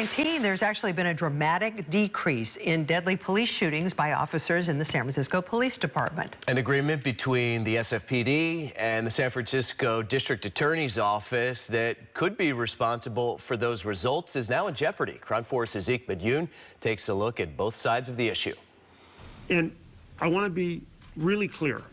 COVID-19, there's actually been a dramatic decrease in deadly police shootings by officers in the San Francisco Police Department. An agreement between the SFPD and the San Francisco District Attorney's Office that could be responsible for those results is now in jeopardy. Crime Force Haaziq Madyun takes a look at both sides of the issue. And I want to be really clear.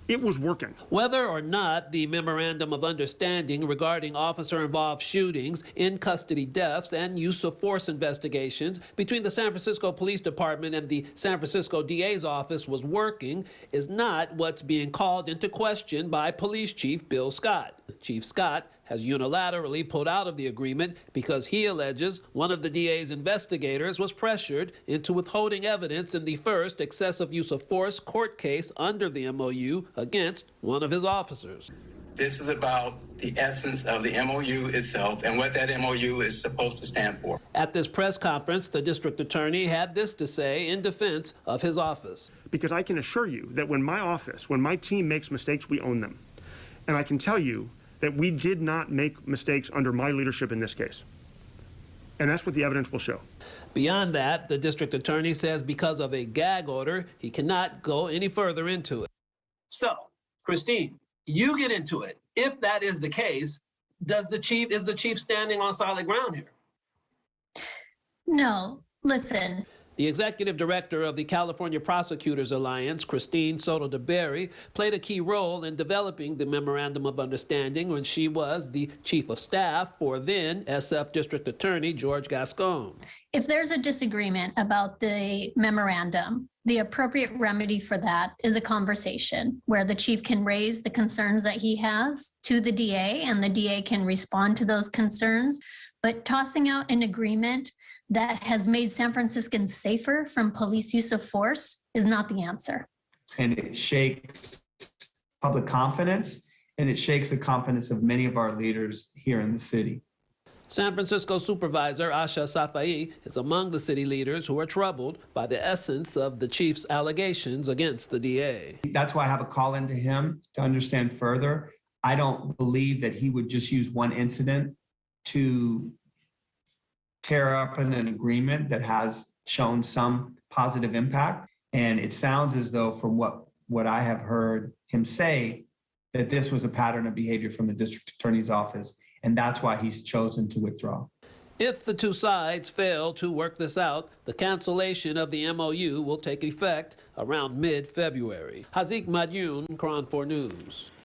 It was working. Whether or not the memorandum of understanding regarding officer-involved shootings, in-custody deaths, and use of force investigations between the San Francisco Police Department and the San Francisco DA's office was working is not what's being called into question by Police Chief Bill Scott. Chief Scott has unilaterally pulled out of the agreement because he alleges one of the DA's investigators was pressured into withholding evidence in the first excessive use of force court case under the MOU against one of his officers. This is about the essence of the MOU itself and what that MOU is supposed to stand for. At this press conference, the district attorney had this to say in defense of his office. Because I can assure you that when my team makes mistakes, we own them. And I can tell you that we did not make mistakes under my leadership in this case. And that's what the evidence will show. Beyond that, the district attorney says because of a gag order, he cannot go any further into it. So, Christine, you get into it. If that is the case, is the chief standing on solid ground here? No, listen. The executive director of the California Prosecutors Alliance, Christine Soto-DeBerry, played a key role in developing the Memorandum of Understanding when she was the chief of staff for then SF District Attorney George Gascon. If there's a disagreement about the memorandum, the appropriate remedy for that is a conversation where the chief can raise the concerns that he has to the DA and the DA can respond to those concerns. But tossing out an agreement that has made San Franciscans safer from police use of force is not the answer. And it shakes public confidence, and it shakes the confidence of many of our leaders here in the city. San Francisco Supervisor Asha Safai is among the city leaders who are troubled by the essence of the chief's allegations against the DA. That's why I have a call into him to understand further. I don't believe that he would just use one incident to tear up an agreement that has shown some positive impact. And it sounds as though from what I have heard him say, that this was a pattern of behavior from the district attorney's office. And that's why he's chosen to withdraw. If the two sides fail to work this out, the cancellation of the MOU will take effect around mid-February. Haaziq Madyun, Crime 4 News.